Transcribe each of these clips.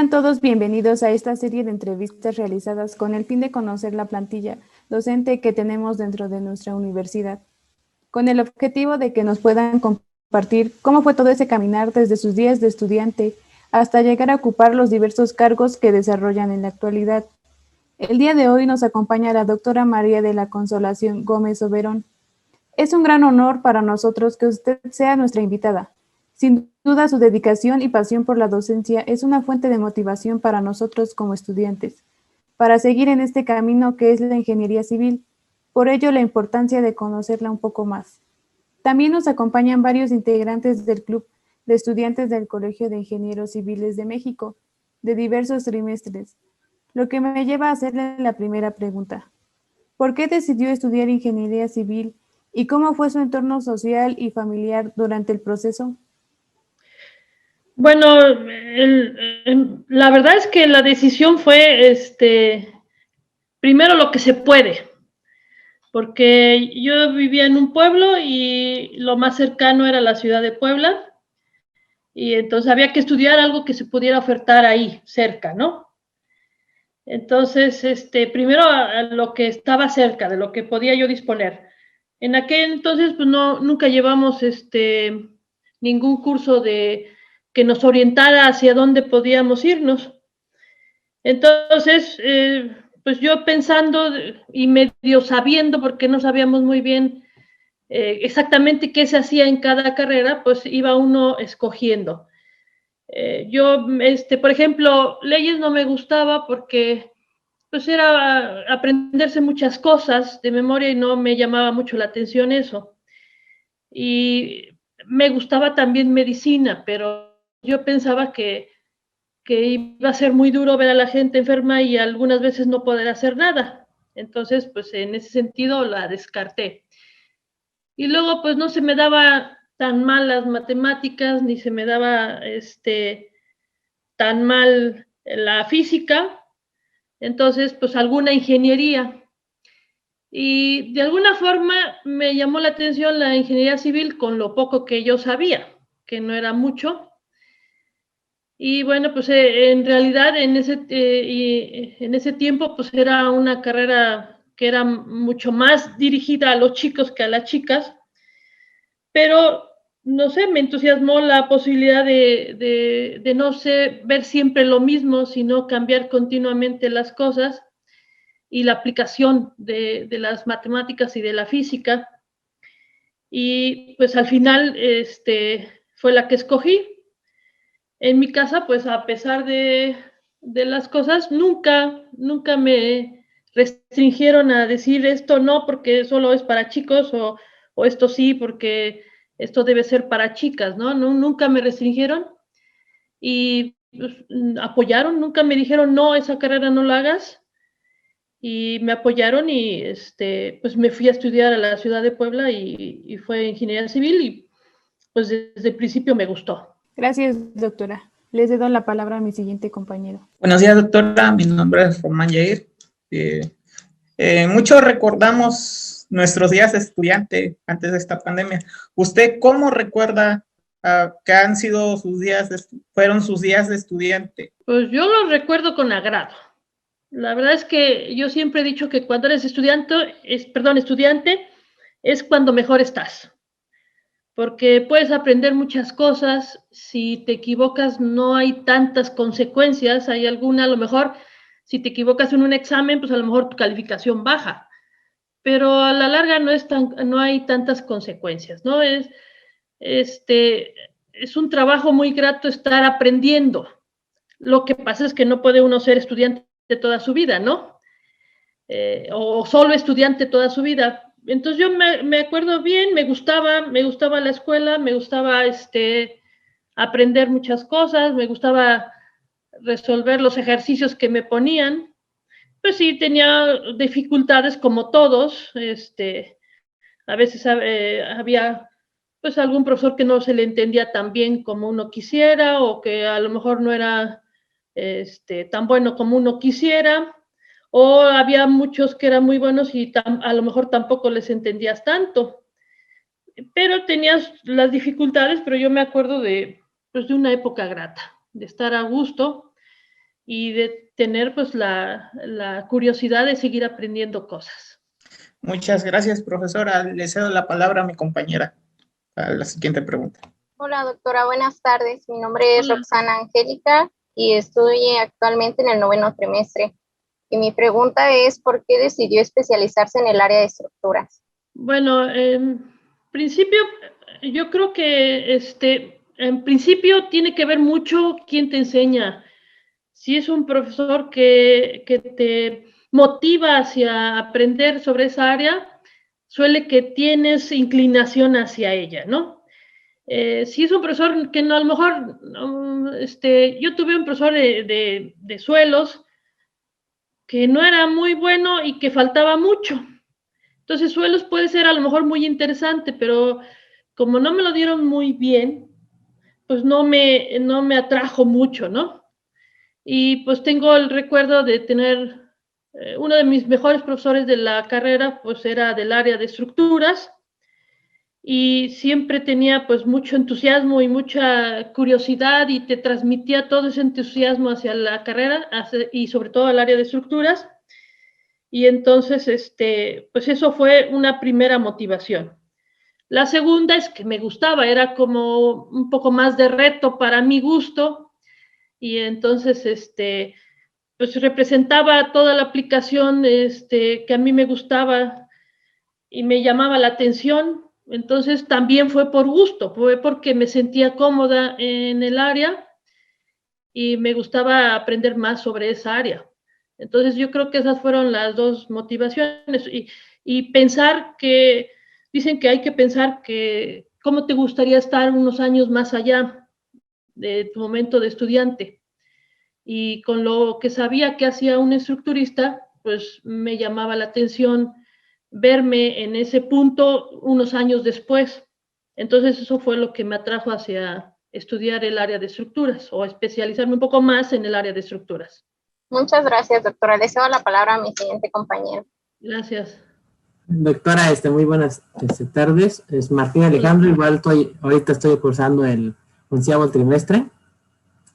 Sean todos bienvenidos a esta serie de entrevistas realizadas con el fin de conocer la plantilla docente que tenemos dentro de nuestra universidad, con el objetivo de que nos puedan compartir cómo fue todo ese caminar desde sus días de estudiante hasta llegar a ocupar los diversos cargos que desarrollan en la actualidad. El día de hoy nos acompaña la doctora María de la Consolación Gómez Oberón. Es un gran honor para nosotros que usted sea nuestra invitada. Sin duda, su dedicación y pasión por la docencia es una fuente de motivación para nosotros como estudiantes, para seguir en este camino que es la ingeniería civil. Por ello, la importancia de conocerla un poco más. También nos acompañan varios integrantes del Club de Estudiantes del Colegio de Ingenieros Civiles de México, de diversos trimestres, lo que me lleva a hacerle la primera pregunta. ¿Por qué decidió estudiar ingeniería civil y cómo fue su entorno social y familiar durante el proceso? Bueno, la verdad es que la decisión fue, primero lo que se puede, porque yo vivía en un pueblo y lo más cercano era la ciudad de Puebla, y entonces había que estudiar algo que se pudiera ofertar ahí, cerca, ¿no? Entonces, primero a lo que estaba cerca, de lo que podía yo disponer. En aquel entonces, pues no, nunca llevamos ningún curso que nos orientara hacia dónde podíamos irnos. Entonces, pues yo pensando y medio sabiendo, porque no sabíamos muy bien exactamente qué se hacía en cada carrera, pues iba uno escogiendo. Yo, por ejemplo, leyes no me gustaba porque pues era aprenderse muchas cosas de memoria y no me llamaba mucho la atención eso. Y me gustaba también medicina, pero yo pensaba que iba a ser muy duro ver a la gente enferma y algunas veces no poder hacer nada. Entonces, pues en ese sentido la descarté. Y luego, pues no se me daba tan mal las matemáticas, ni se me daba tan mal la física. Entonces, pues alguna ingeniería. Y de alguna forma me llamó la atención la ingeniería civil con lo poco que yo sabía, que no era mucho. Y bueno, pues en realidad en ese tiempo pues era una carrera que era mucho más dirigida a los chicos que a las chicas, pero no sé, me entusiasmó la posibilidad de no sé, ver siempre lo mismo, sino cambiar continuamente las cosas y la aplicación de las matemáticas y de la física. Y pues al final fue la que escogí. En mi casa, pues a pesar de las cosas, nunca me restringieron a decir esto no porque solo es para chicos o esto sí porque esto debe ser para chicas, ¿no? Nunca me restringieron y pues, apoyaron, nunca me dijeron no, esa carrera no la hagas y me apoyaron y pues me fui a estudiar a la ciudad de Puebla y fue ingeniería civil y pues desde el principio me gustó. Gracias, doctora. Les cedo la palabra a mi siguiente compañero. Buenos días, doctora. Mi nombre es Román Yair. Muchos recordamos nuestros días de estudiante antes de esta pandemia. ¿Usted cómo recuerda que han sido fueron sus días de estudiante? Pues yo los recuerdo con agrado. La verdad es que yo siempre he dicho que cuando eres estudiante es cuando mejor estás, porque puedes aprender muchas cosas, si te equivocas no hay tantas consecuencias, hay alguna, a lo mejor, si te equivocas en un examen, pues a lo mejor tu calificación baja, pero a la larga no hay tantas consecuencias, ¿no? Es un trabajo muy grato estar aprendiendo. Lo que pasa es que no puede uno ser estudiante toda su vida, ¿no? O solo estudiante toda su vida. Entonces yo me acuerdo bien, me gustaba la escuela, me gustaba aprender muchas cosas, me gustaba resolver los ejercicios que me ponían. Pues sí, tenía dificultades como todos, a veces había pues algún profesor que no se le entendía tan bien como uno quisiera o que a lo mejor no era tan bueno como uno quisiera, o había muchos que eran muy buenos y a lo mejor tampoco les entendías tanto, pero tenías las dificultades, pero yo me acuerdo pues, de una época grata, de estar a gusto y de tener pues la curiosidad de seguir aprendiendo cosas. Muchas gracias, profesora. Le cedo la palabra a mi compañera para la siguiente pregunta. Hola, doctora, buenas tardes. Mi nombre es Hola. Roxana Angélica y estoy actualmente en el 9º trimestre. Y mi pregunta es, ¿por qué decidió especializarse en el área de estructuras? Bueno, en principio, yo creo que en principio tiene que ver mucho quién te enseña. Si es un profesor que te motiva hacia aprender sobre esa área, suele que tienes inclinación hacia ella, ¿no? Si es un profesor que no, a lo mejor, yo tuve un profesor de suelos que no era muy bueno y que faltaba mucho. Entonces, suelos puede ser a lo mejor muy interesante, pero como no me lo dieron muy bien, pues no me atrajo mucho, ¿no? Y pues tengo el recuerdo de tener uno de mis mejores profesores de la carrera, pues era del área de estructuras y siempre tenía pues mucho entusiasmo y mucha curiosidad y te transmitía todo ese entusiasmo hacia la carrera y sobre todo al área de estructuras. Y entonces, pues eso fue una primera motivación. La segunda es que me gustaba, era como un poco más de reto para mi gusto y entonces, pues representaba toda la aplicación que a mí me gustaba y me llamaba la atención. Entonces también fue por gusto, fue porque me sentía cómoda en el área y me gustaba aprender más sobre esa área. Entonces yo creo que esas fueron las dos motivaciones y pensar que, dicen que hay que pensar que cómo te gustaría estar unos años más allá de tu momento de estudiante. Y con lo que sabía que hacía un estructurista, pues me llamaba la atención verme en ese punto unos años después. Entonces eso fue lo que me atrajo hacia estudiar el área de estructuras o especializarme un poco más en el área de estructuras. Muchas gracias, doctora. Le cedo la palabra a mi siguiente compañero. Gracias. Doctora, muy buenas tardes. Es Martín Alejandro, igual ahorita estoy cursando el 11º trimestre.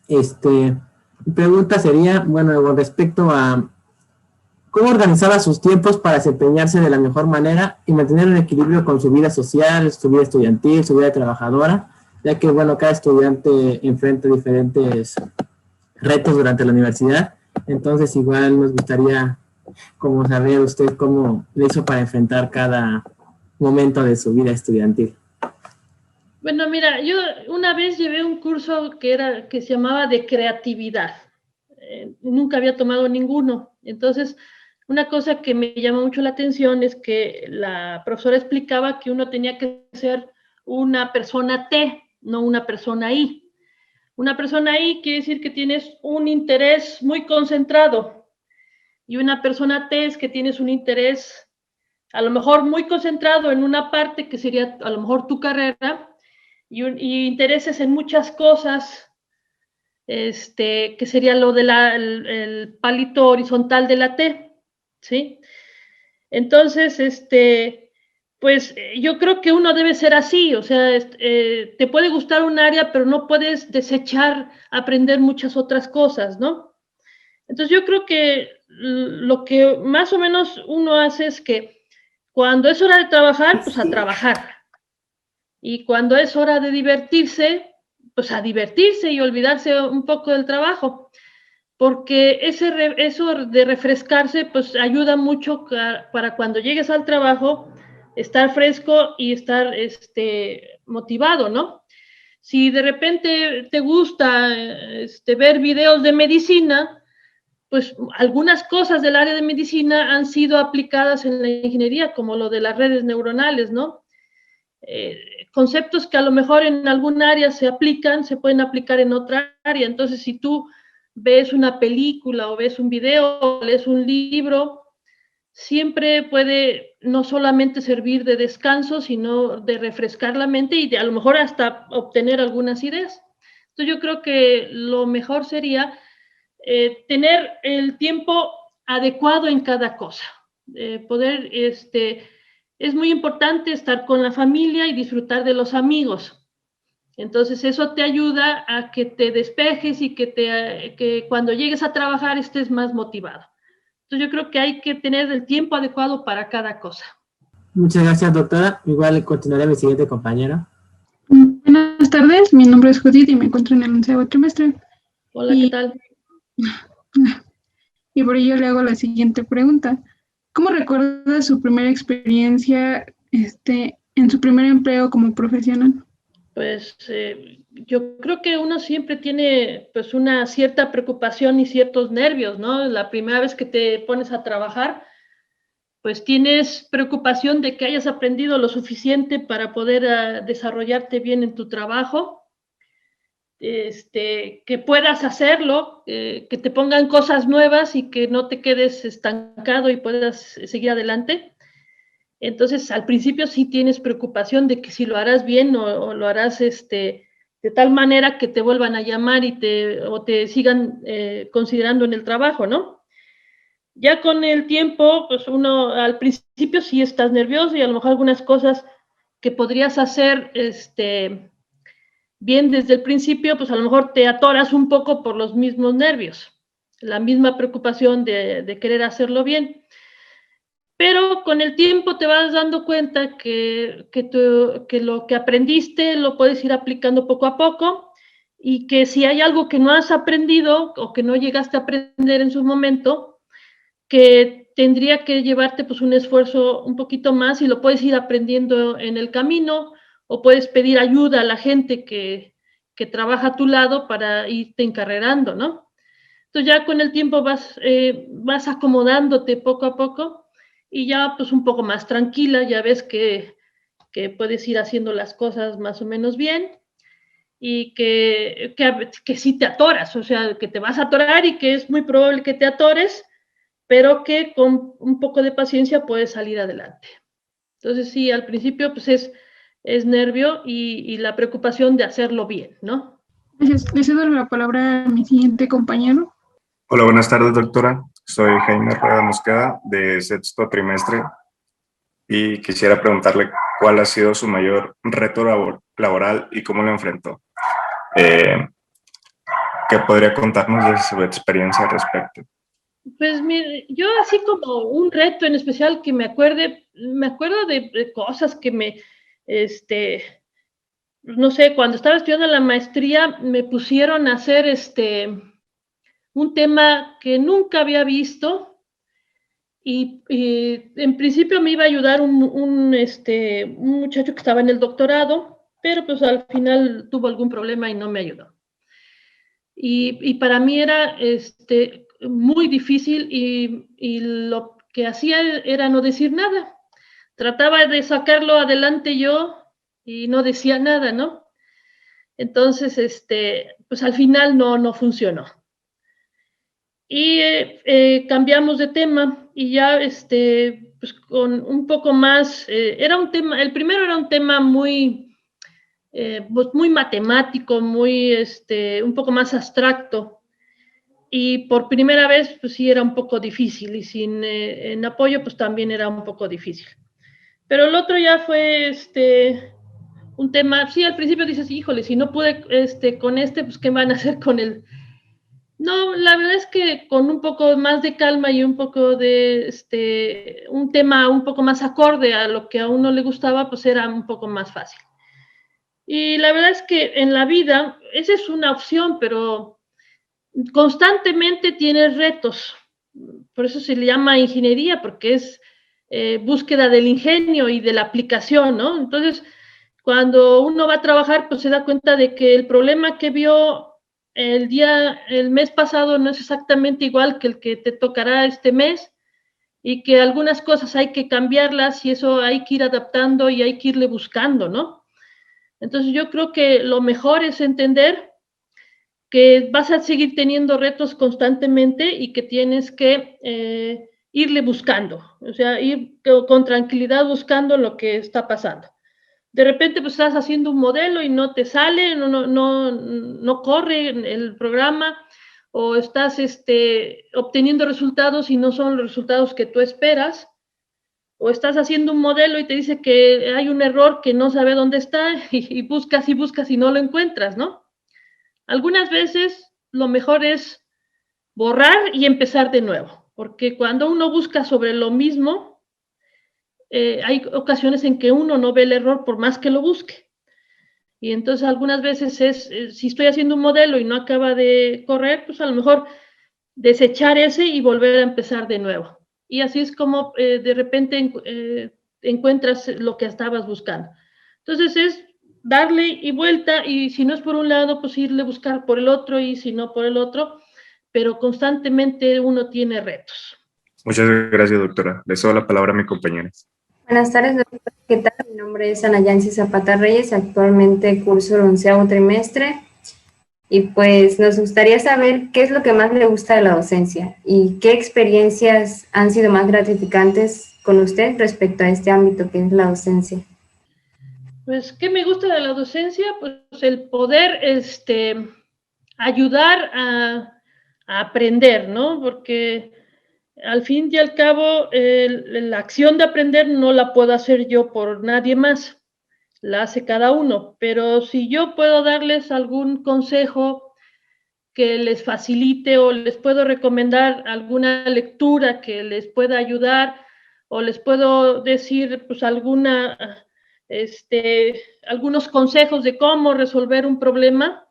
Mi pregunta sería, bueno, con respecto a cómo organizaba sus tiempos para desempeñarse de la mejor manera y mantener un equilibrio con su vida social, su vida estudiantil, su vida trabajadora, ya que, bueno, cada estudiante enfrenta diferentes retos durante la universidad. Entonces, igual nos gustaría como saber usted cómo le hizo para enfrentar cada momento de su vida estudiantil. Bueno, mira, yo una vez llevé un curso que se llamaba de creatividad. Nunca había tomado ninguno. Entonces, una cosa que me llamó mucho la atención es que la profesora explicaba que uno tenía que ser una persona T, no una persona I. Una persona I quiere decir que tienes un interés muy concentrado y una persona T es que tienes un interés a lo mejor muy concentrado en una parte que sería a lo mejor tu carrera y intereses en muchas cosas, que sería lo de el palito horizontal de la T, ¿sí? Entonces, pues yo creo que uno debe ser así, o sea, te puede gustar un área, pero no puedes desechar aprender muchas otras cosas, ¿no? Entonces yo creo que lo que más o menos uno hace es que cuando es hora de trabajar, pues a trabajar. Y cuando es hora de divertirse, pues a divertirse y olvidarse un poco del trabajo. Porque eso de refrescarse, pues ayuda mucho para cuando llegues al trabajo, estar fresco y estar motivado, ¿no? Si de repente te gusta ver videos de medicina, pues algunas cosas del área de medicina han sido aplicadas en la ingeniería, como lo de las redes neuronales, ¿no? Conceptos que a lo mejor en algún área se aplican, se pueden aplicar en otra área. Entonces, si tú ves una película o ves un video o lees un libro, siempre puede no solamente servir de descanso, sino de refrescar la mente y de a lo mejor hasta obtener algunas ideas. Entonces, yo creo que lo mejor sería tener el tiempo adecuado en cada cosa, poder, es muy importante estar con la familia y disfrutar de los amigos, Entonces eso te ayuda a que te despejes y que cuando llegues a trabajar estés más motivado. Entonces yo creo que hay que tener el tiempo adecuado para cada cosa. Muchas gracias, doctora. Igual continuaré mi siguiente compañero. Buenas tardes, mi nombre es Judith y me encuentro en el 11º trimestre. Hola, ¿qué tal? Y por ello le hago la siguiente pregunta. ¿Cómo recuerda su primera experiencia en su primer empleo como profesional? Pues yo creo que uno siempre tiene pues una cierta preocupación y ciertos nervios, ¿no? La primera vez que te pones a trabajar, pues tienes preocupación de que hayas aprendido lo suficiente para poder desarrollarte bien en tu trabajo, que puedas hacerlo, que te pongan cosas nuevas y que no te quedes estancado y puedas seguir adelante. Entonces, al principio sí tienes preocupación de que si lo harás bien o lo harás de tal manera que te vuelvan a llamar y te sigan considerando en el trabajo, ¿no? Ya con el tiempo, pues uno al principio sí estás nervioso y a lo mejor algunas cosas que podrías hacer bien desde el principio, pues a lo mejor te atoras un poco por los mismos nervios, la misma preocupación de querer hacerlo bien. Pero con el tiempo te vas dando cuenta que lo que aprendiste lo puedes ir aplicando poco a poco y que si hay algo que no has aprendido o que no llegaste a aprender en su momento, que tendría que llevarte pues un esfuerzo un poquito más y lo puedes ir aprendiendo en el camino o puedes pedir ayuda a la gente que trabaja a tu lado para irte encarrerando, ¿no? Entonces ya con el tiempo vas acomodándote poco a poco y ya pues un poco más tranquila, ya ves que puedes ir haciendo las cosas más o menos bien y que sí te atoras, o sea, que te vas a atorar y que es muy probable que te atores, pero que con un poco de paciencia puedes salir adelante. Entonces sí, al principio pues es nervio y la preocupación de hacerlo bien, ¿no? Gracias. Le cedo la palabra a mi siguiente compañero. Hola, buenas tardes, doctora. Soy Jaime Rueda Mosqueda, de 6º trimestre, y quisiera preguntarle cuál ha sido su mayor reto laboral y cómo lo enfrentó. ¿Qué podría contarnos de su experiencia al respecto? Pues mire, yo así como un reto en especial que me acuerdo de cosas que no sé, cuando estaba estudiando la maestría me pusieron a hacer un tema que nunca había visto y en principio me iba a ayudar un muchacho que estaba en el doctorado, pero pues al final tuvo algún problema y no me ayudó. Y para mí era muy difícil y lo que hacía era no decir nada. Trataba de sacarlo adelante yo y no decía nada, ¿no? Entonces, pues al final no funcionó. Y cambiamos de tema y ya, pues con un poco más, era un tema, el primero era un tema muy, pues muy matemático, muy, un poco más abstracto. Y por primera vez, pues sí era un poco difícil y sin en apoyo, pues también era un poco difícil. Pero el otro ya fue un tema, sí, al principio dices, híjole, si no pude con pues ¿qué van a hacer con el? No, la verdad es que con un poco más de calma y un poco de un tema un poco más acorde a lo que a uno le gustaba, pues era un poco más fácil. Y la verdad es que en la vida, esa es una opción, pero constantemente tienes retos. Por eso se le llama ingeniería, porque es búsqueda del ingenio y de la aplicación, ¿no? Entonces, cuando uno va a trabajar, pues se da cuenta de que el problema que vio el mes pasado no es exactamente igual que el que te tocará este mes y que algunas cosas hay que cambiarlas y eso hay que ir adaptando y hay que irle buscando, ¿no? Entonces yo creo que lo mejor es entender que vas a seguir teniendo retos constantemente y que tienes que irle buscando, o sea, ir con tranquilidad buscando lo que está pasando. De repente pues estás haciendo un modelo y no te sale, no corre el programa, o estás obteniendo resultados y no son los resultados que tú esperas, o estás haciendo un modelo y te dice que hay un error que no sabe dónde está y buscas y buscas y no lo encuentras, ¿no? Algunas veces lo mejor es borrar y empezar de nuevo, porque cuando uno busca sobre lo mismo, hay ocasiones en que uno no ve el error por más que lo busque. Y entonces algunas veces si estoy haciendo un modelo y no acaba de correr, pues a lo mejor desechar ese y volver a empezar de nuevo. Y así es como de repente encuentras lo que estabas buscando. Entonces es darle y vuelta, y si no es por un lado, pues irle a buscar por el otro, y si no por el otro, pero constantemente uno tiene retos. Muchas gracias, doctora. Le cedo la palabra a mi compañera. Buenas tardes, doctora. ¿Qué tal? Mi nombre es Ana Yancy Zapata Reyes, actualmente curso el 11º trimestre, y pues nos gustaría saber qué es lo que más le gusta de la docencia y qué experiencias han sido más gratificantes con usted respecto a este ámbito que es la docencia. Pues, ¿qué me gusta de la docencia? Pues el poder ayudar a aprender, ¿no? Porque al fin y al cabo, la acción de aprender no la puedo hacer yo por nadie más, la hace cada uno, pero si yo puedo darles algún consejo que les facilite, o les puedo recomendar alguna lectura que les pueda ayudar, o les puedo decir pues algunos consejos de cómo resolver un problema,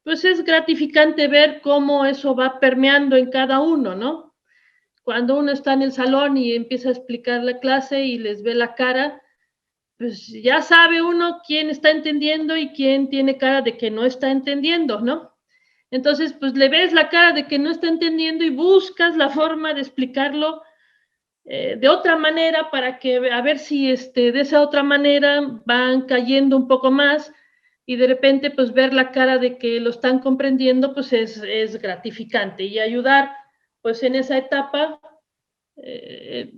pues es gratificante ver cómo eso va permeando en cada uno, ¿no? Cuando uno está en el salón y empieza a explicar la clase y les ve la cara, pues ya sabe uno quién está entendiendo y quién tiene cara de que no está entendiendo, ¿no? Entonces, pues le ves la cara de que no está entendiendo y buscas la forma de explicarlo de otra manera, para que a ver si de esa otra manera van cayendo un poco más, y de repente pues ver la cara de que lo están comprendiendo, pues es gratificante, y ayudar pues en esa etapa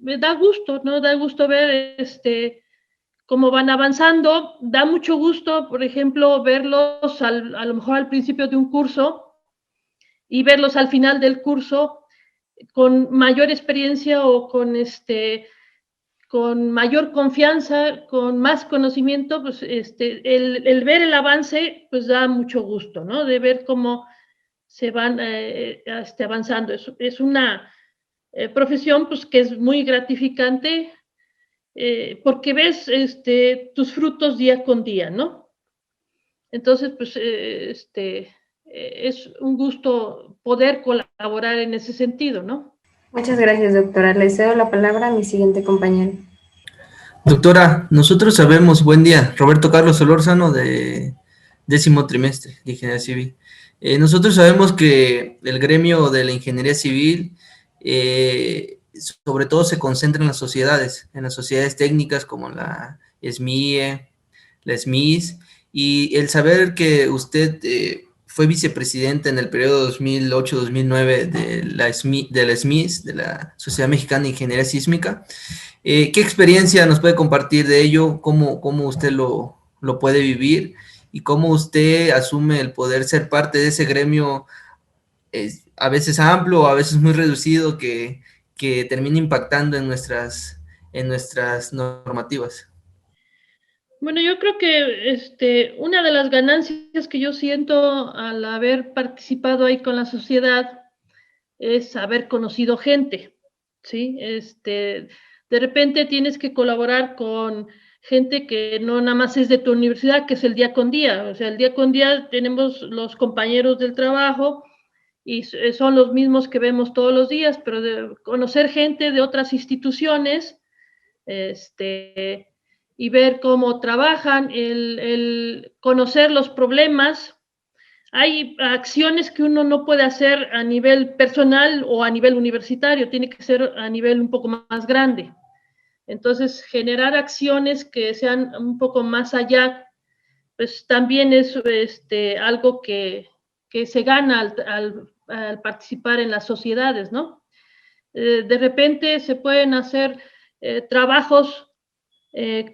me da gusto, ¿no? Da gusto ver cómo van avanzando. Da mucho gusto, por ejemplo, verlos a lo mejor al principio de un curso y verlos al final del curso con mayor experiencia, o con mayor confianza, con más conocimiento. Pues el ver el avance pues da mucho gusto, ¿no? De ver cómo se van avanzando. Es una profesión pues que es muy gratificante, porque ves tus frutos día con día, ¿no? Entonces, pues es un gusto poder colaborar en ese sentido, ¿no? Muchas gracias, doctora. Le cedo la palabra a mi siguiente compañero. Doctora, nosotros sabemos, buen día, Roberto Carlos Solórzano, de 10º trimestre de Ingeniería Civil. Nosotros sabemos que el gremio de la Ingeniería Civil sobre todo se concentra en las sociedades técnicas como la SMIE, la SMIS, y el saber que usted fue vicepresidente en el periodo 2008-2009 de la SMIS, de la Sociedad Mexicana de Ingeniería Sísmica. ¿Qué experiencia nos puede compartir de ello? ¿Cómo usted lo puede vivir? ¿Y cómo usted asume el poder ser parte de ese gremio, a veces amplio, a veces muy reducido, que termina impactando en nuestras normativas? Bueno, yo creo que una de las ganancias que yo siento al haber participado ahí con la sociedad es haber conocido gente, ¿sí? De repente tienes que colaborar con gente que no nada más es de tu universidad, que es el día con día. O sea, el día con día tenemos los compañeros del trabajo y son los mismos que vemos todos los días, pero de conocer gente de otras instituciones, y ver cómo trabajan, el conocer los problemas. Hay acciones que uno no puede hacer a nivel personal o a nivel universitario, tiene que ser a nivel un poco más grande. Entonces, generar acciones que sean un poco más allá, pues también es algo que se gana al participar en las sociedades, ¿no? De repente se pueden hacer trabajos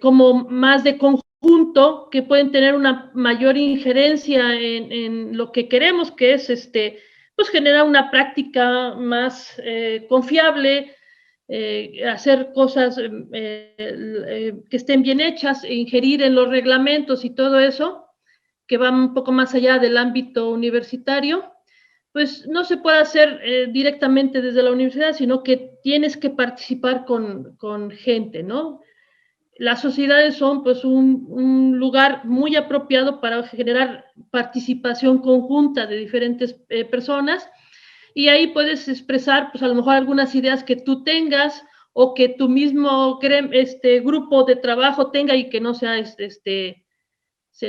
como más de conjunto, que pueden tener una mayor injerencia en lo que queremos, que es pues generar una práctica más confiable, hacer cosas que estén bien hechas, ingerir en los reglamentos y todo eso, que va un poco más allá del ámbito universitario, pues no se puede hacer directamente desde la universidad, sino que tienes que participar con gente, ¿no? Las sociedades son pues un lugar muy apropiado para generar participación conjunta de diferentes personas, y ahí puedes expresar pues a lo mejor algunas ideas que tú tengas o que tu mismo grupo de trabajo tenga y que no sea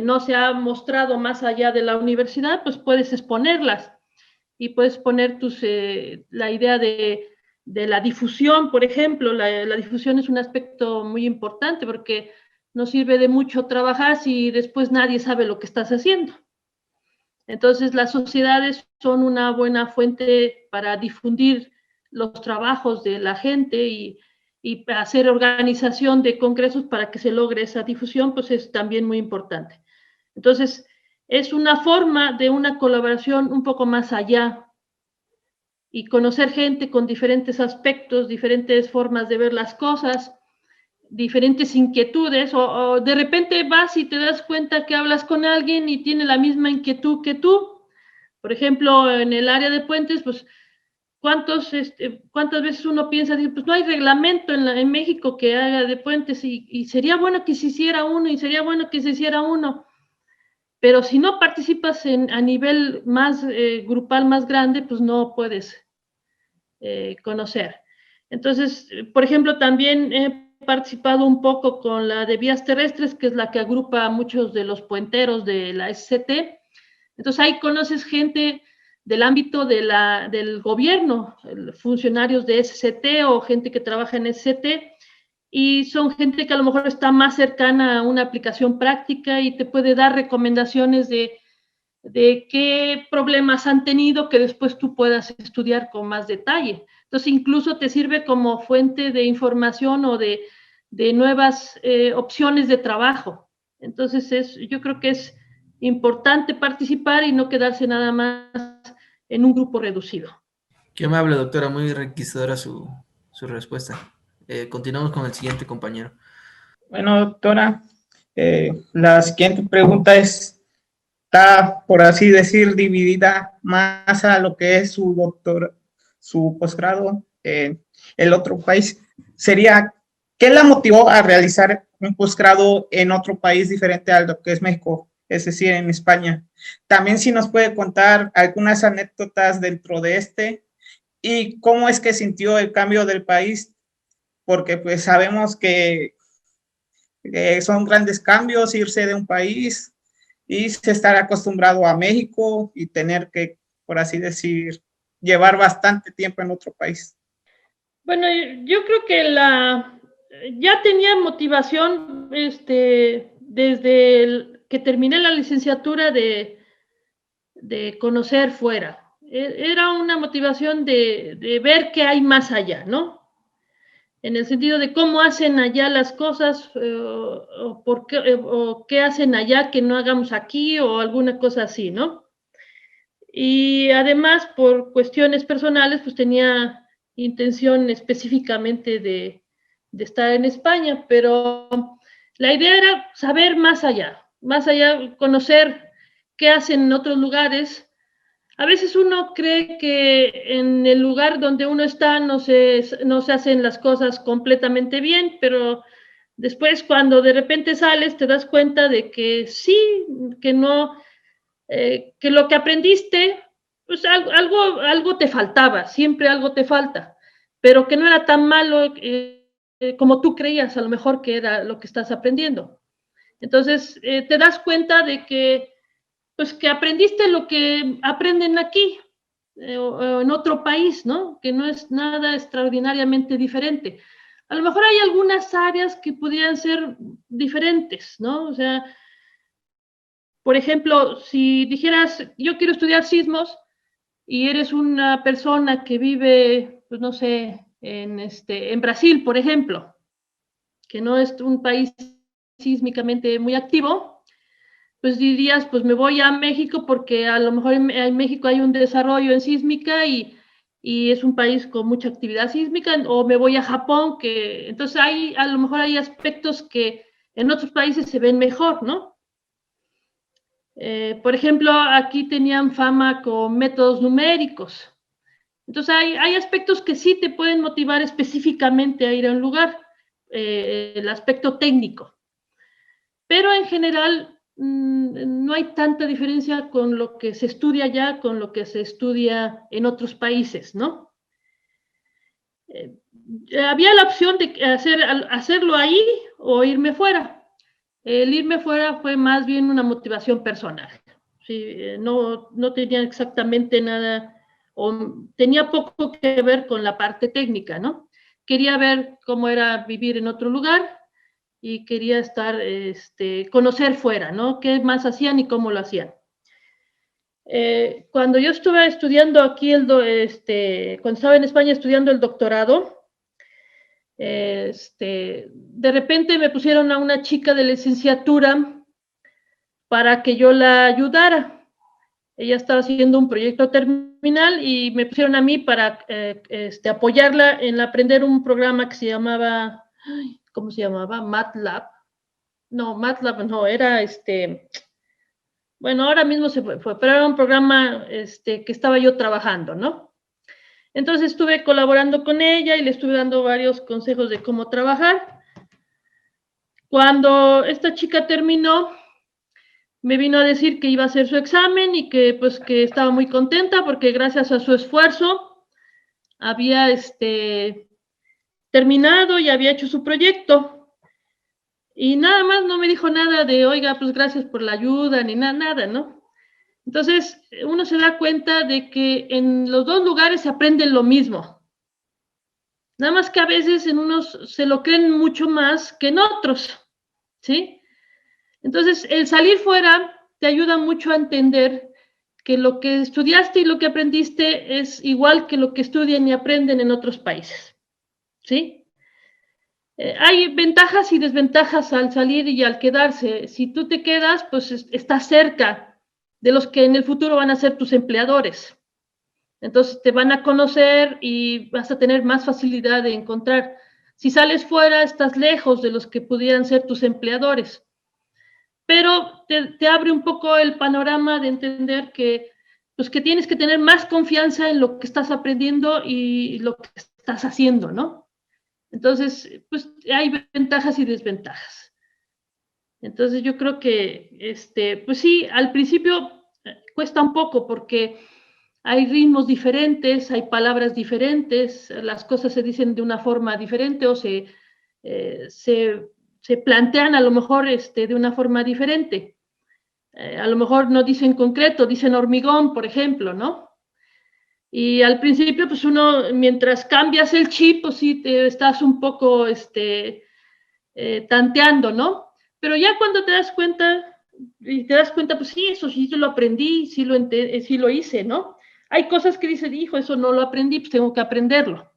no se ha mostrado más allá de la universidad, pues puedes exponerlas y puedes poner la idea de la difusión, por ejemplo. La difusión es un aspecto muy importante porque no sirve de mucho trabajar si después nadie sabe lo que estás haciendo. Entonces, las sociedades son una buena fuente para difundir los trabajos de la gente y hacer organización de congresos para que se logre esa difusión, pues es también muy importante. Entonces, es una forma de una colaboración un poco más allá y conocer gente con diferentes aspectos, diferentes formas de ver las cosas, diferentes inquietudes, o de repente vas y te das cuenta que hablas con alguien y tiene la misma inquietud que tú. Por ejemplo, en el área de puentes, pues, ¿cuántas veces uno piensa, pues no hay reglamento en México que haga de puentes y sería bueno que se hiciera uno y sería bueno que se hiciera uno? Pero si no participas a nivel más grupal, más grande, pues no puedes conocer. Entonces, por ejemplo, también he participado un poco con la de vías terrestres, que es la que agrupa a muchos de los puenteros de la SCT. Entonces, ahí conoces gente del ámbito del gobierno, funcionarios de SCT o gente que trabaja en SCT, y son gente que a lo mejor está más cercana a una aplicación práctica y te puede dar recomendaciones de qué problemas han tenido que después tú puedas estudiar con más detalle. Entonces, incluso te sirve como fuente de información o de nuevas opciones de trabajo. Entonces, yo creo que es importante participar y no quedarse nada más en un grupo reducido. Qué amable, doctora, muy enriquecedora su respuesta. Continuamos con el siguiente compañero. Bueno, doctora, la siguiente pregunta está, por así decir, dividida más a lo que es su posgrado en el otro país. Sería, ¿qué la motivó a realizar un posgrado en otro país diferente a lo que es México, es decir, en España? También si nos puede contar algunas anécdotas dentro de y cómo es que sintió el cambio del país, porque pues sabemos que son grandes cambios irse de un país y estar acostumbrado a México y tener que, por así decir, llevar bastante tiempo en otro país. Bueno, yo creo que ya tenía motivación desde que terminé la licenciatura de conocer fuera. Era una motivación de ver qué hay más allá, ¿no? En el sentido de cómo hacen allá las cosas, o qué hacen allá que no hagamos aquí, o alguna cosa así, ¿no? Y además, por cuestiones personales, pues tenía intención específicamente de estar en España, pero la idea era saber más allá, conocer qué hacen en otros lugares. A veces uno cree que en el lugar donde uno está no se hacen las cosas completamente bien, pero después cuando de repente sales te das cuenta de que sí, que no, que lo que aprendiste, pues algo te faltaba, siempre algo te falta, pero que no era tan malo como tú creías a lo mejor que era lo que estás aprendiendo. Entonces te das cuenta de que pues que aprendiste lo que aprenden aquí o en otro país, ¿no? Que no es nada extraordinariamente diferente. A lo mejor hay algunas áreas que pudieran ser diferentes, ¿no? O sea, por ejemplo, si dijeras, yo quiero estudiar sismos y eres una persona que vive, pues no sé, en Brasil, por ejemplo, que no es un país sísmicamente muy activo, pues dirías, pues me voy a México porque a lo mejor en México hay un desarrollo en sísmica y y es un país con mucha actividad sísmica, o me voy a Japón, entonces a lo mejor hay aspectos que en otros países se ven mejor, ¿no? Por ejemplo, aquí tenían fama con métodos numéricos. Entonces, hay aspectos que sí te pueden motivar específicamente a ir a un lugar, el aspecto técnico. Pero en general, no hay tanta diferencia con lo que se estudia allá, con lo que se estudia en otros países, ¿no? Había la opción de hacerlo ahí o irme fuera. El irme fuera fue más bien una motivación personal. Sí, no tenía exactamente nada, o tenía poco que ver con la parte técnica, ¿no? Quería ver cómo era vivir en otro lugar y quería conocer fuera, ¿no? Qué más hacían y cómo lo hacían. Cuando yo estuve estudiando aquí, cuando estaba en España estudiando el doctorado, de repente me pusieron a una chica de licenciatura para que yo la ayudara. Ella estaba haciendo un proyecto terminal y me pusieron a mí para apoyarla en aprender un programa que se llamaba, ¿cómo se llamaba? MATLAB. No, MATLAB no, era bueno, ahora mismo se fue, pero era un programa que estaba yo trabajando, ¿no? Entonces estuve colaborando con ella y le estuve dando varios consejos de cómo trabajar. Cuando esta chica terminó, me vino a decir que iba a hacer su examen y que pues que estaba muy contenta porque gracias a su esfuerzo había terminado y había hecho su proyecto. Y nada más no me dijo nada de, oiga, pues gracias por la ayuda, ni nada, ¿no? Entonces, uno se da cuenta de que en los dos lugares se aprende lo mismo. Nada más que a veces en unos se lo creen mucho más que en otros, ¿sí? Entonces, el salir fuera te ayuda mucho a entender que lo que estudiaste y lo que aprendiste es igual que lo que estudian y aprenden en otros países, ¿sí? Hay ventajas y desventajas al salir y al quedarse. Si tú te quedas, pues estás cerca de los que en el futuro van a ser tus empleadores. Entonces te van a conocer y vas a tener más facilidad de encontrar. Si sales fuera, estás lejos de los que pudieran ser tus empleadores. Pero te abre un poco el panorama de entender que, pues, que tienes que tener más confianza en lo que estás aprendiendo y lo que estás haciendo, ¿no? Entonces, pues hay ventajas y desventajas. Entonces yo creo que, pues sí, al principio cuesta un poco porque hay ritmos diferentes, hay palabras diferentes, las cosas se dicen de una forma diferente o se plantean a lo mejor de una forma diferente. A lo mejor no dicen concreto, dicen hormigón, por ejemplo, ¿no? Y al principio, pues uno, mientras cambias el chip, pues sí, estás un poco tanteando, ¿no? Pero ya cuando te das cuenta, pues sí, eso sí yo lo aprendí, sí lo hice, ¿no? Hay cosas que dicen, hijo, eso no lo aprendí, pues tengo que aprenderlo.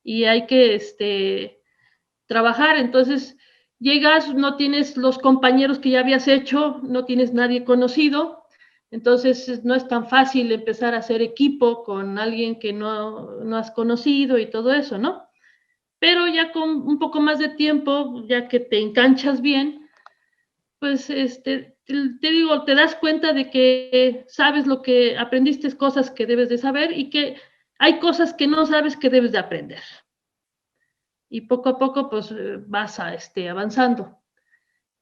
Y hay que trabajar, entonces llegas, no tienes los compañeros que ya habías hecho, no tienes nadie conocido, entonces no es tan fácil empezar a hacer equipo con alguien que no has conocido y todo eso, ¿no? Pero ya con un poco más de tiempo, ya que te enganchas bien, pues te digo, te das cuenta de que sabes lo que aprendiste, cosas que debes de saber y que hay cosas que no sabes que debes de aprender. Y poco a poco, pues vas avanzando.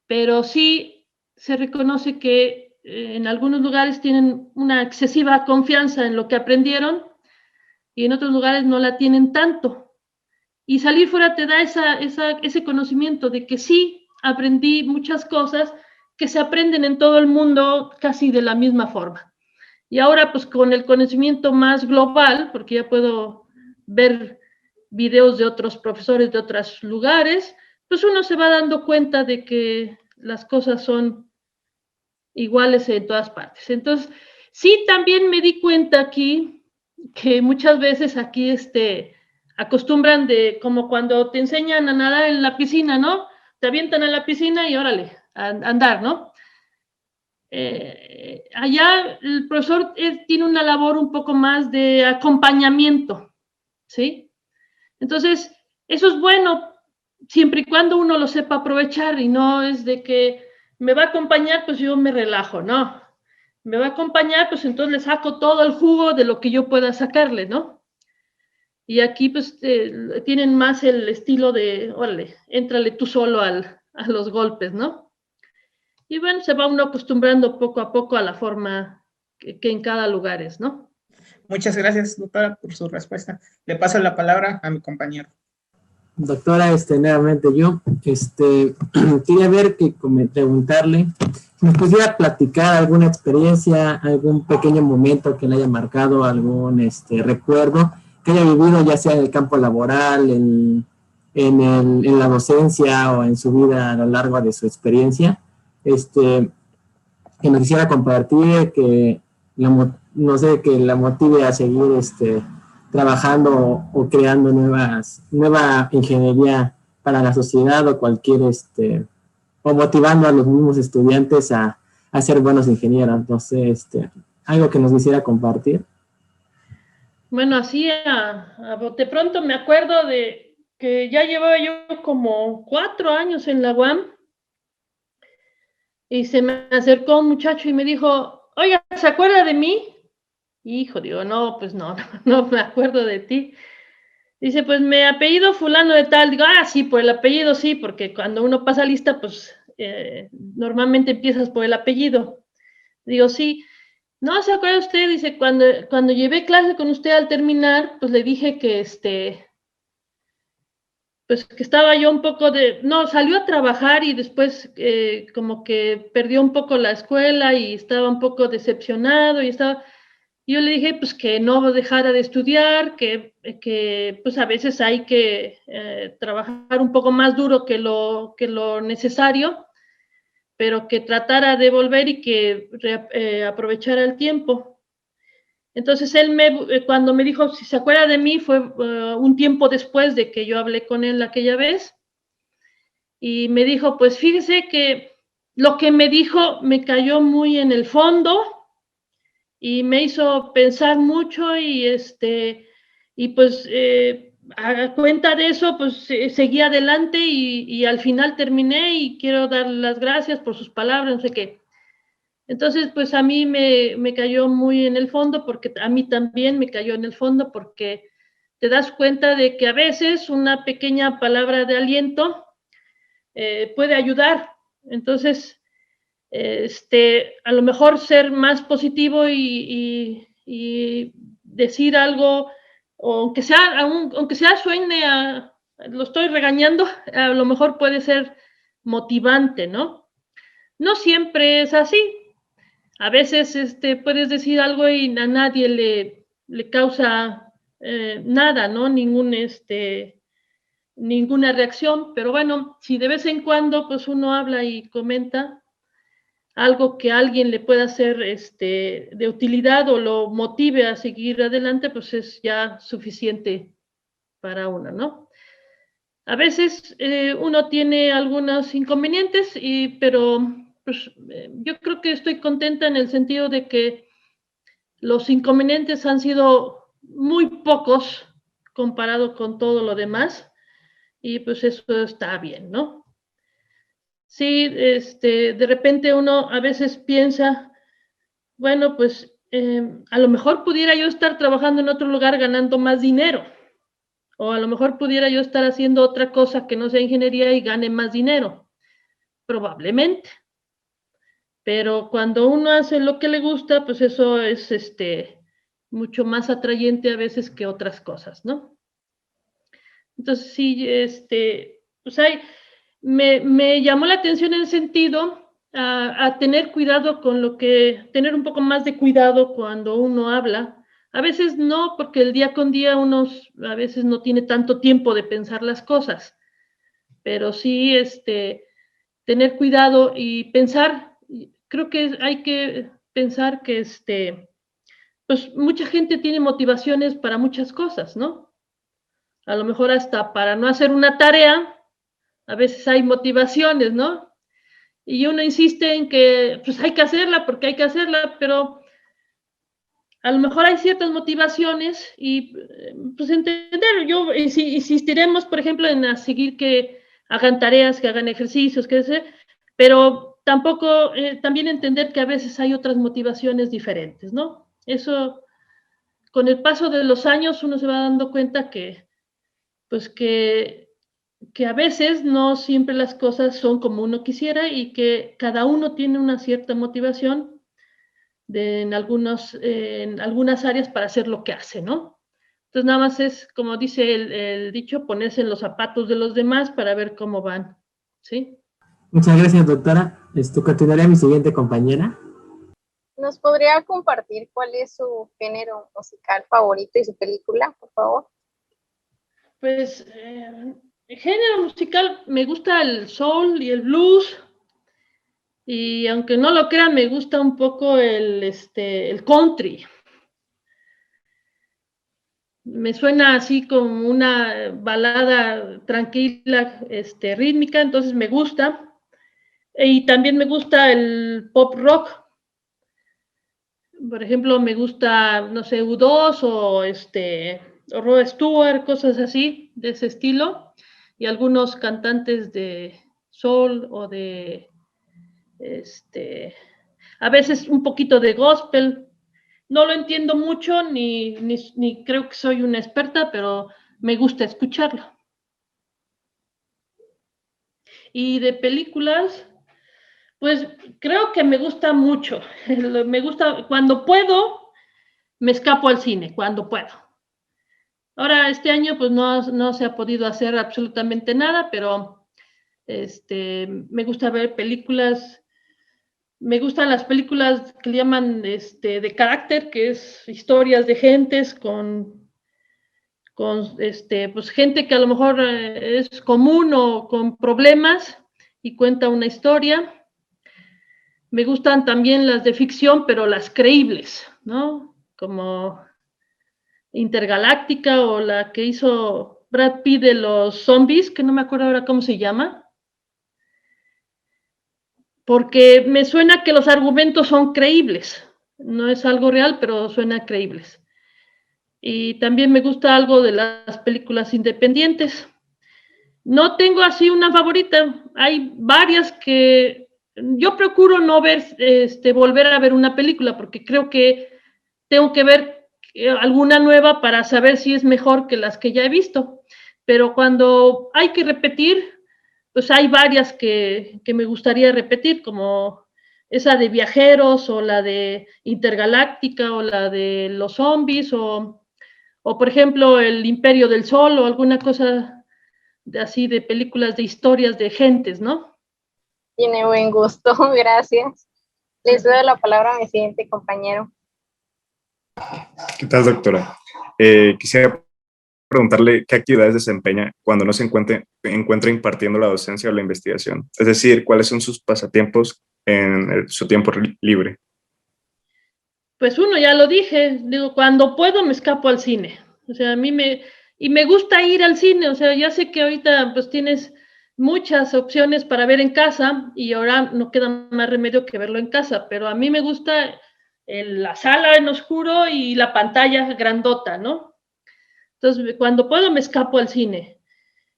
Pero sí se reconoce que en algunos lugares tienen una excesiva confianza en lo que aprendieron y en otros lugares no la tienen tanto. Y salir fuera te da ese conocimiento de que sí, aprendí muchas cosas que se aprenden en todo el mundo casi de la misma forma. Y ahora, pues con el conocimiento más global, porque ya puedo ver videos de otros profesores de otros lugares, pues uno se va dando cuenta de que las cosas son iguales en todas partes. Entonces, sí, también me di cuenta aquí que muchas veces aquí acostumbran de como cuando te enseñan a nadar en la piscina, ¿no? Te avientan a la piscina y órale, a andar, ¿no? allá el profesor tiene una labor un poco más de acompañamiento, ¿sí? Entonces, eso es bueno siempre y cuando uno lo sepa aprovechar y no es de que me va a acompañar, pues yo me relajo, no. Me va a acompañar, pues entonces le saco todo el jugo de lo que yo pueda sacarle, ¿no? Y aquí pues tienen más el estilo de, órale, éntrale tú solo a los golpes, ¿no? Y bueno, se va uno acostumbrando poco a poco a la forma que en cada lugar es, ¿no? Muchas gracias, doctora, por su respuesta. Le paso la palabra a mi compañero. Doctora, nuevamente yo, quería ver preguntarle, si nos pudiera platicar alguna experiencia, algún pequeño momento que le haya marcado, algún recuerdo que haya vivido, ya sea en el campo laboral, en la docencia o en su vida a lo largo de su experiencia, que nos quisiera compartir, que no sé, que la motive a seguir trabajando o creando nueva ingeniería para la sociedad o cualquier, o motivando a los mismos estudiantes a ser buenos ingenieros. No sé, algo que nos quisiera compartir. Bueno, así a bote pronto me acuerdo de que ya llevaba yo como 4 años en la UAM y se me acercó un muchacho y me dijo, oiga, ¿se acuerda de mí? Hijo, digo, no, pues no me acuerdo de ti. Dice, pues me apellido fulano de tal. Digo, sí, por el apellido sí, porque cuando uno pasa lista, pues normalmente empiezas por el apellido. Digo, sí. No, ¿se acuerda usted? Dice, cuando llevé clase con usted al terminar, pues le dije que pues que estaba yo un poco salió a trabajar y después como que perdió un poco la escuela y estaba un poco decepcionado y yo le dije pues que no dejara de estudiar, que pues a veces hay que trabajar un poco más duro que lo necesario, pero que tratara de volver y que aprovechara el tiempo. Entonces él cuando me dijo si se acuerda de mí fue un tiempo después de que yo hablé con él aquella vez y me dijo, pues fíjese que lo que me dijo me cayó muy en el fondo y me hizo pensar mucho y pues a cuenta de eso pues seguí adelante y al final terminé y quiero dar las gracias por sus palabras, no sé qué. Entonces, pues a mí me cayó muy en el fondo, porque a mí también me cayó en el fondo, porque te das cuenta de que a veces una pequeña palabra de aliento puede ayudar. Entonces, a lo mejor ser más positivo y decir algo, o aunque sea suene lo estoy regañando, a lo mejor puede ser motivante, ¿no? No siempre es así. A veces puedes decir algo y a nadie le causa nada, ¿no? Ninguna reacción, pero bueno, si de vez en cuando pues uno habla y comenta algo que a alguien le pueda ser de utilidad o lo motive a seguir adelante, pues es ya suficiente para uno, ¿no? A veces uno tiene algunos inconvenientes, pero pues, yo creo que estoy contenta en el sentido de que los inconvenientes han sido muy pocos comparado con todo lo demás y pues eso está bien, ¿no? Sí, de repente uno a veces piensa, bueno, pues a lo mejor pudiera yo estar trabajando en otro lugar ganando más dinero, o a lo mejor pudiera yo estar haciendo otra cosa que no sea ingeniería y gane más dinero, probablemente. Pero cuando uno hace lo que le gusta, pues eso es mucho más atrayente a veces que otras cosas, ¿no? Entonces sí, pues me llamó la atención en el sentido a tener cuidado tener un poco más de cuidado cuando uno habla. A veces no, porque el día con día uno a veces no tiene tanto tiempo de pensar las cosas, pero sí tener cuidado y pensar. Creo que hay que pensar que pues mucha gente tiene motivaciones para muchas cosas, ¿no? A lo mejor hasta para no hacer una tarea, a veces hay motivaciones, ¿no? y uno insiste en que pues hay que hacerla porque hay que hacerla, pero a lo mejor hay ciertas motivaciones y pues entender, yo insistiremos, por ejemplo, en seguir que hagan tareas, que hagan ejercicios, que sé, pero tampoco, también entender que a veces hay otras motivaciones diferentes, ¿no? Eso, con el paso de los años uno se va dando cuenta que, pues que a veces no siempre las cosas son como uno quisiera y que cada uno tiene una cierta motivación en algunas áreas para hacer lo que hace, ¿no? Entonces nada más es, como dice el dicho, ponerse en los zapatos de los demás para ver cómo van, ¿sí? Muchas gracias, doctora. Continuaré a mi siguiente compañera. ¿Nos podría compartir cuál es su género musical favorito y su película, por favor? Pues, género musical, me gusta el soul y el blues, y aunque no lo crean, me gusta un poco el country. Me suena así como una balada tranquila, rítmica, entonces me gusta. Y también me gusta el pop rock. Por ejemplo, me gusta, no sé, U2 o Rod Stewart, cosas así, de ese estilo. Y algunos cantantes de soul o de, a veces un poquito de gospel. No lo entiendo mucho, ni creo que soy una experta, pero me gusta escucharlo. Y de películas, pues creo que me gusta mucho. Me gusta, cuando puedo, me escapo al cine, cuando puedo. Ahora, este año, pues no se ha podido hacer absolutamente nada, pero me gusta ver películas. Me gustan las películas que le llaman de carácter, que es historias de gentes con pues gente que a lo mejor es común o con problemas y cuenta una historia. Me gustan también las de ficción, pero las creíbles, ¿no? Como Intergaláctica o la que hizo Brad Pitt de los zombies, que no me acuerdo ahora cómo se llama. Porque me suena que los argumentos son creíbles. No es algo real, pero suena creíbles. Y también me gusta algo de las películas independientes. No tengo así una favorita. Hay varias que yo procuro no ver, volver a ver una película, porque creo que tengo que ver alguna nueva para saber si es mejor que las que ya he visto. Pero cuando hay que repetir, pues hay varias que me gustaría repetir, como esa de Viajeros, o la de Intergaláctica, o la de los zombies, o por ejemplo El Imperio del Sol, o alguna cosa así de películas de historias de gentes, ¿no? Tiene buen gusto, gracias. Les doy la palabra a mi siguiente compañero. ¿Qué tal, doctora? Quisiera preguntarle qué actividades desempeña cuando no se encuentra impartiendo la docencia o la investigación. Es decir, ¿cuáles son sus pasatiempos en su tiempo libre? Pues uno, ya lo dije, digo, cuando puedo me escapo al cine. O sea, me gusta ir al cine, o sea, ya sé que ahorita pues tienes muchas opciones para ver en casa y ahora no queda más remedio que verlo en casa, pero a mí me gusta la sala en oscuro y la pantalla grandota, ¿no? Entonces, cuando puedo me escapo al cine.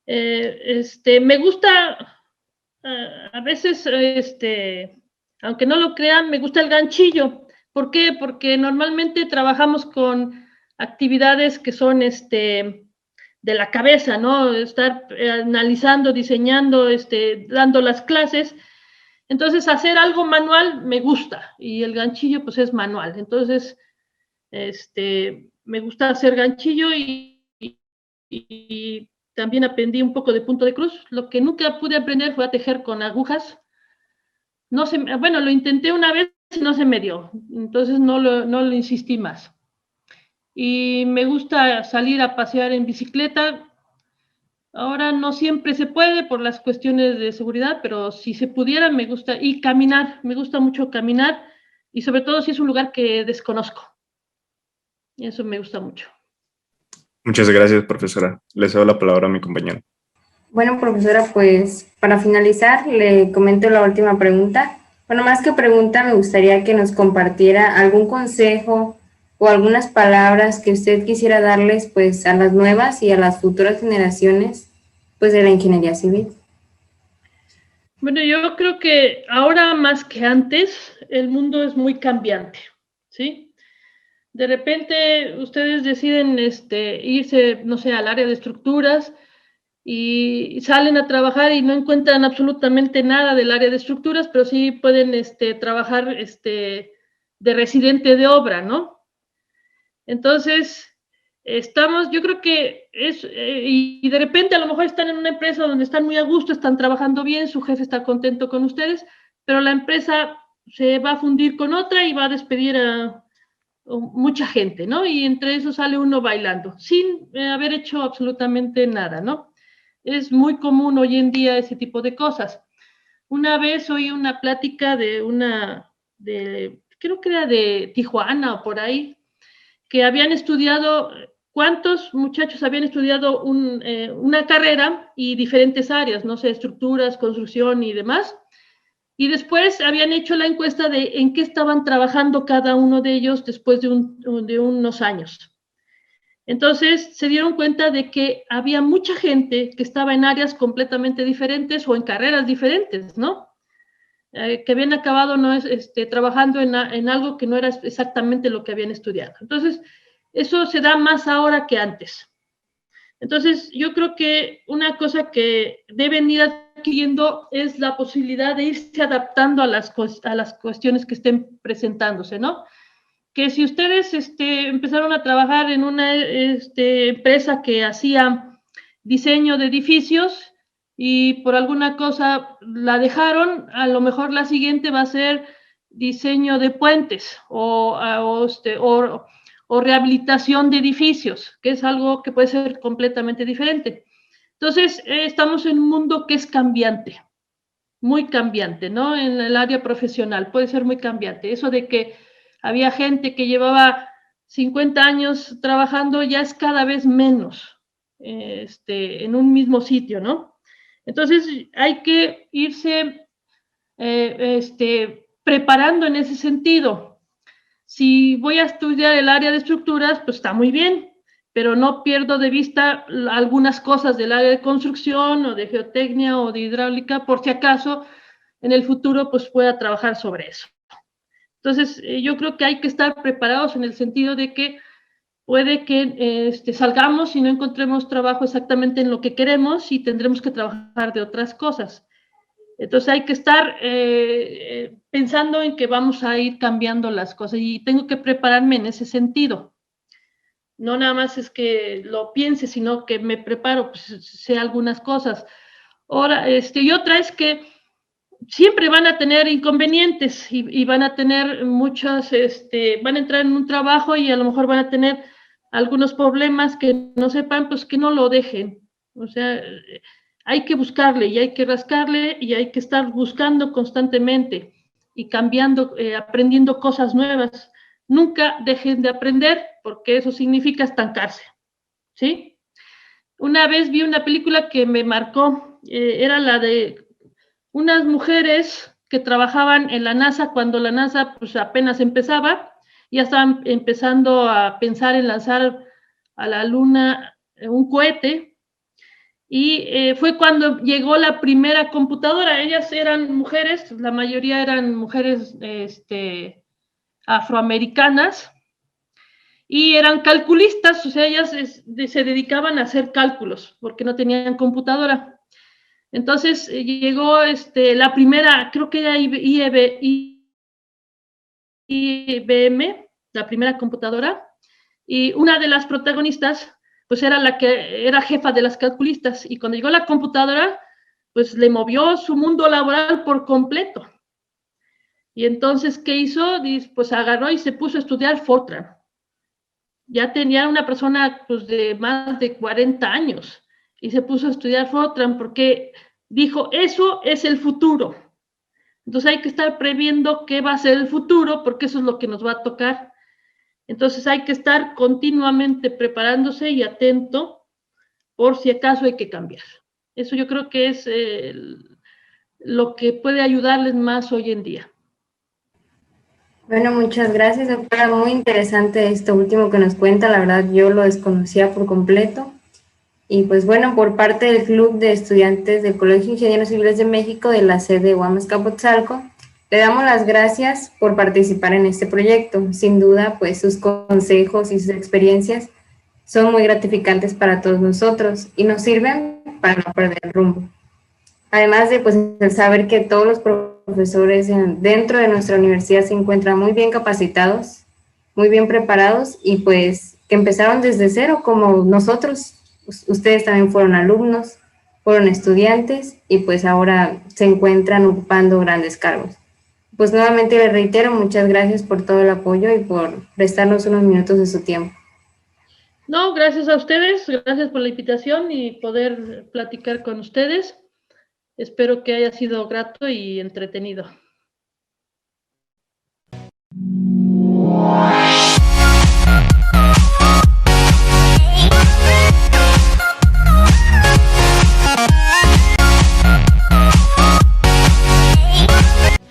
Me gusta, a veces, aunque no lo crean, me gusta el ganchillo. ¿Por qué? Porque normalmente trabajamos con actividades que son de la cabeza, ¿no? Estar analizando, diseñando, dando las clases. Entonces, hacer algo manual me gusta y el ganchillo pues es manual. Entonces, me gusta hacer ganchillo y también aprendí un poco de punto de cruz. Lo que nunca pude aprender fue a tejer con agujas. Bueno, lo intenté una vez y no se me dio. Entonces, no lo insistí más. Y me gusta salir a pasear en bicicleta. Ahora no siempre se puede por las cuestiones de seguridad, pero si se pudiera me gusta. Y caminar, me gusta mucho caminar y sobre todo si es un lugar que desconozco. Eso me gusta mucho. Muchas gracias, profesora. Le cedo la palabra a mi compañero. Bueno, profesora, pues para finalizar, le comento la última pregunta. Bueno, más que pregunta, me gustaría que nos compartiera algún consejo o algunas palabras que usted quisiera darles pues a las nuevas y a las futuras generaciones pues de la ingeniería civil. Bueno, yo creo que ahora más que antes el mundo es muy cambiante, ¿sí? De repente ustedes deciden irse, no sé, al área de estructuras y salen a trabajar y no encuentran absolutamente nada del área de estructuras, pero sí pueden trabajar de residente de obra, ¿no? Entonces, yo creo que y de repente a lo mejor están en una empresa donde están muy a gusto, están trabajando bien, su jefe está contento con ustedes, pero la empresa se va a fundir con otra y va a despedir a mucha gente, ¿no? Y entre eso sale uno bailando, sin haber hecho absolutamente nada, ¿no? Es muy común hoy en día ese tipo de cosas. Una vez oí una plática creo que era de Tijuana o por ahí, que habían estudiado, ¿cuántos muchachos habían estudiado una carrera y diferentes áreas, no sé, estructuras, construcción y demás? Y después habían hecho la encuesta de en qué estaban trabajando cada uno de ellos después de unos años. Entonces se dieron cuenta de que había mucha gente que estaba en áreas completamente diferentes o en carreras diferentes, ¿no? Que habían acabado trabajando en algo que no era exactamente lo que habían estudiado. Entonces, eso se da más ahora que antes. Entonces, yo creo que una cosa que deben ir adquiriendo es la posibilidad de irse adaptando a las cuestiones que estén presentándose, ¿no? Que si ustedes empezaron a trabajar en una empresa que hacía diseño de edificios y por alguna cosa la dejaron, a lo mejor la siguiente va a ser diseño de puentes o rehabilitación de edificios, que es algo que puede ser completamente diferente. Entonces, estamos en un mundo que es cambiante, muy cambiante, ¿no? En el área profesional puede ser muy cambiante. Eso de que había gente que llevaba 50 años trabajando ya es cada vez menos en un mismo sitio, ¿no? Entonces, hay que irse preparando en ese sentido. Si voy a estudiar el área de estructuras, pues está muy bien, pero no pierdo de vista algunas cosas del área de construcción o de geotecnia o de hidráulica, por si acaso en el futuro pues pueda trabajar sobre eso. Entonces, yo creo que hay que estar preparados en el sentido de que puede que salgamos y no encontremos trabajo exactamente en lo que queremos y tendremos que trabajar de otras cosas. Entonces hay que estar pensando en que vamos a ir cambiando las cosas y tengo que prepararme en ese sentido. No nada más es que lo piense, sino que me preparo, pues sé algunas cosas. Ahora, y otra es que siempre van a tener inconvenientes y van a tener muchas, van a entrar en un trabajo y a lo mejor van a tener algunos problemas que no sepan, pues que no lo dejen. O sea, hay que buscarle y hay que rascarle y hay que estar buscando constantemente y cambiando, aprendiendo cosas nuevas. Nunca dejen de aprender porque eso significa estancarse, ¿sí? Una vez vi una película que me marcó, era la de unas mujeres que trabajaban en la NASA cuando la NASA pues apenas empezaba, ya estaban empezando a pensar en lanzar a la Luna un cohete, y fue cuando llegó la primera computadora. Ellas eran mujeres, la mayoría eran mujeres afroamericanas, y eran calculistas, o sea, ellas se dedicaban a hacer cálculos, porque no tenían computadora. Entonces llegó la primera, creo que era IBM, la primera computadora, y una de las protagonistas, pues era la que era jefa de las calculistas, y cuando llegó la computadora, pues le movió su mundo laboral por completo. Y entonces, ¿qué hizo? Pues agarró y se puso a estudiar Fortran. Ya tenía una persona pues de más de 40 años, y se puso a estudiar Fortran porque dijo, eso es el futuro. Entonces hay que estar previendo qué va a ser el futuro, porque eso es lo que nos va a tocar. Entonces hay que estar continuamente preparándose y atento por si acaso hay que cambiar. Eso yo creo que es lo que puede ayudarles más hoy en día. Bueno, muchas gracias, doctora. Muy interesante esto último que nos cuenta. La verdad, yo lo desconocía por completo. Y pues bueno, por parte del Club de Estudiantes del Colegio de Ingenieros Civiles de México de la sede Huamascapotzalco, le damos las gracias por participar en este proyecto. Sin duda, pues sus consejos y sus experiencias son muy gratificantes para todos nosotros y nos sirven para no perder el rumbo. Además de pues el saber que todos los profesores dentro de nuestra universidad se encuentran muy bien capacitados, muy bien preparados y pues que empezaron desde cero como nosotros. Ustedes también fueron alumnos, fueron estudiantes y pues ahora se encuentran ocupando grandes cargos. Pues nuevamente les reitero, muchas gracias por todo el apoyo y por prestarnos unos minutos de su tiempo. No, gracias a ustedes, gracias por la invitación y poder platicar con ustedes. Espero que haya sido grato y entretenido.